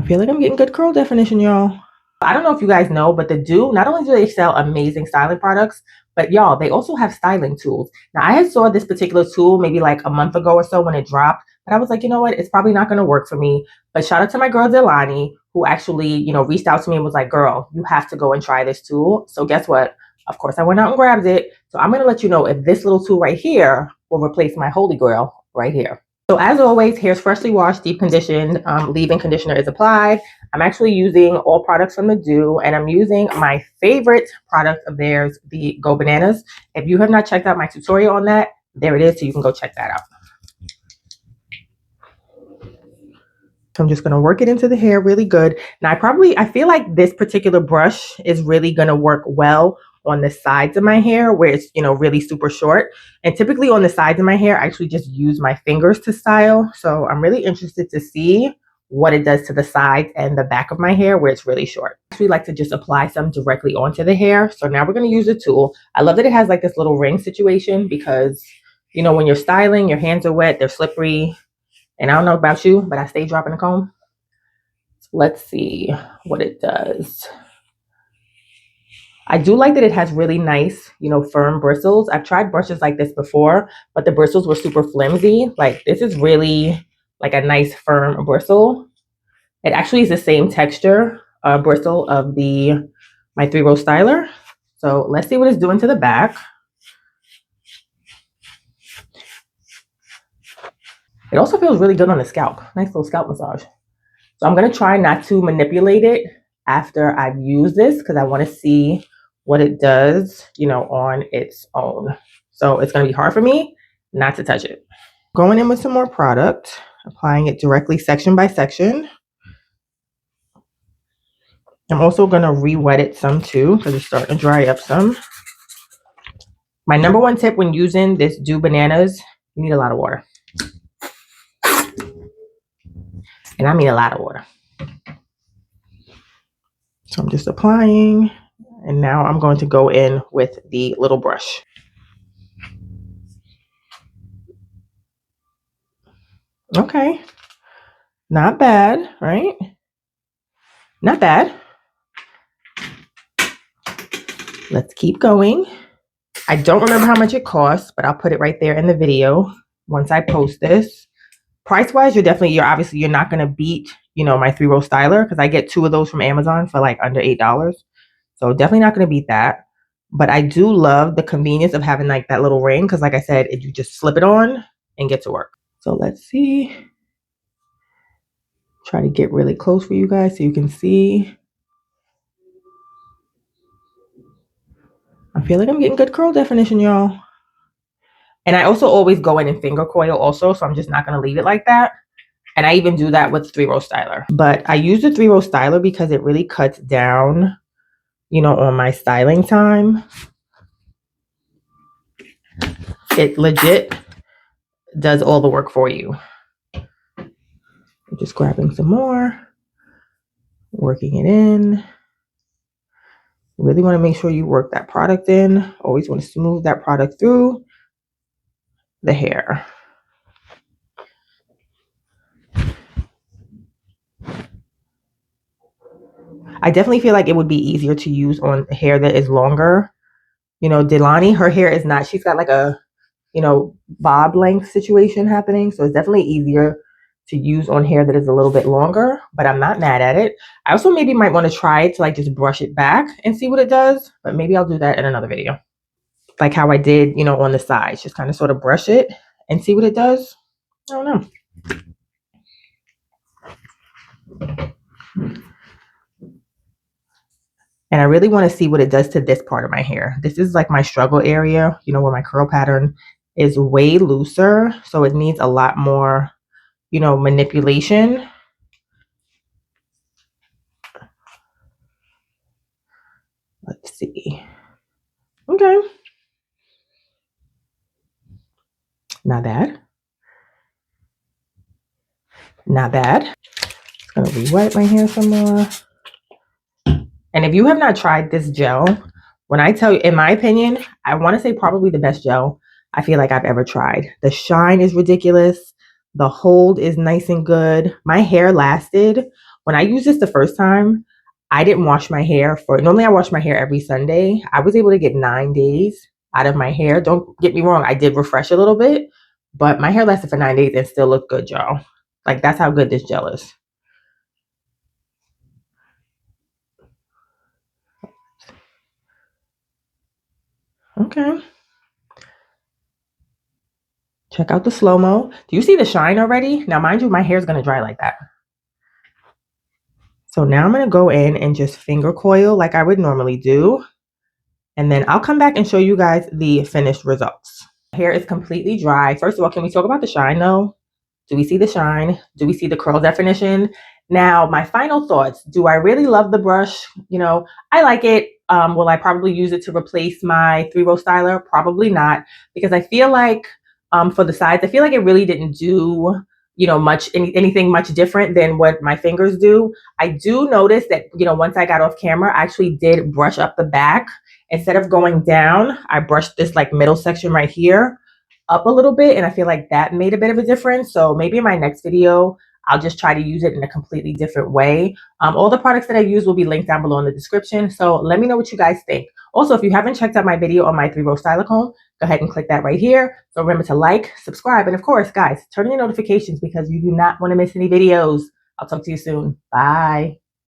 feel like I'm getting good curl definition, y'all. I don't know if you guys know, but the Doux, not only do they sell amazing styling products, but y'all, they also have styling tools. Now, I had saw this particular tool maybe like a month ago or so when it dropped, but I was like, you know what? It's probably not going to work for me. But shout out to my girl, Delani, who actually, reached out to me and was like, girl, you have to go and try this tool. So guess what? Of course, I went out and grabbed it. So I'm going to let you know if this little tool right here will replace my holy grail right here. So as always, hair's freshly washed, deep conditioned, leave-in conditioner is applied. I'm actually using all products from the Doux, and I'm using my favorite product of theirs, the Go Bananas. If you have not checked out my tutorial on that, there it is, so you can go check that out. So I'm just going to work it into the hair really good. Now I feel like this particular brush is really going to work well on the sides of my hair where it's, really super short. And typically on the sides of my hair, I actually just use my fingers to style. So I'm really interested to see what it does to the sides and the back of my hair where it's really short. I actually like to just apply some directly onto the hair. So now we're going to use the tool. I love that it has like this little ring situation because, when you're styling, your hands are wet, they're slippery. And I don't know about you, but I stay dropping the comb. So let's see what it does. I do like that it has really nice, firm bristles. I've tried brushes like this before, but the bristles were super flimsy. Like this is really like a nice firm bristle. It actually is the same texture bristle of my 3-row styler. So let's see what it's doing to the back. It also feels really good on the scalp. Nice little scalp massage. So I'm going to try not to manipulate it after I've used this because I want to see what it does, on its own. So it's going to be hard for me not to touch it. Going in with some more product, applying it directly section by section. I'm also going to re-wet it some too because it's starting to dry up some. My number one tip when using this Doux Bananas, you need a lot of water. And I mean a lot of water. So I'm just applying, and now I'm going to go in with the little brush. Okay, not bad, right? Not bad. Let's keep going. I don't remember how much it costs, but I'll put it right there in the video once I post this. Price-wise, you're obviously not going to beat, my 3-row styler because I get 2 of those from Amazon for like under $8. So definitely not going to beat that. But I do love the convenience of having like that little ring because like I said, you just slip it on and get to work. So let's see. Try to get really close for you guys so you can see. I feel like I'm getting good curl definition, y'all. And I also always go in and finger coil also, so I'm just not going to leave it like that. And I even do that with 3-row styler. But I use the 3-row styler because it really cuts down, on my styling time. It legit does all the work for you. I'm just grabbing some more, working it in. Really want to make sure you work that product in. Always want to smooth that product through the hair. I definitely feel like it would be easier to use on hair that is longer. Delani, her hair is not, she's got like a, bob length situation happening. So it's definitely easier to use on hair that is a little bit longer, but I'm not mad at it. I also maybe might want to try it to like just brush it back and see what it does, but maybe I'll do that in another video. Like how I did, on the sides, just kind of sort of brush it and see what it does. I don't know. And I really want to see what it does to this part of my hair. This is like my struggle area, where my curl pattern is way looser. So it needs a lot more, manipulation. Let's see. Okay. Not bad. Not bad. Just going to re-wet my hair some more. And if you have not tried this gel, when I tell you, in my opinion, I want to say probably the best gel I feel like I've ever tried. The shine is ridiculous. The hold is nice and good. My hair lasted When I used this the first time, I didn't wash my hair normally I wash my hair every Sunday. I was able to get 9 days out of my hair. Don't get me wrong, I did refresh a little bit, but my hair lasted for 9 days and still looked good, y'all. Like, that's how good this gel is. Okay. Check out the slow-mo. Do you see the shine already? Now, mind you, my hair is going to dry like that. So now I'm going to go in and just finger coil like I would normally do. And then I'll come back and show you guys the finished results. Hair is completely dry. First of all, can we talk about the shine though? Do we see the shine? Do we see the curl definition? Now, my final thoughts. Do I really love the brush? You know, I like it. Will I probably use it to replace my 3-row styler? Probably not, because I feel like for the sides, I feel like it really didn't do, you know, anything much different than what my fingers do. I do notice that, you know, once I got off camera, I actually did brush up the back. Instead of going down, I brushed this like middle section right here up a little bit, and I feel like that made a bit of a difference. So maybe in my next video, I'll just try to use it in a completely different way. All the products that I use will be linked down below in the description. So let me know what you guys think. Also, if you haven't checked out my video on my 3-row styler comb, go ahead and click that right here. So remember to like, subscribe, and of course, guys, turn on your notifications because you do not want to miss any videos. I'll talk to you soon. Bye.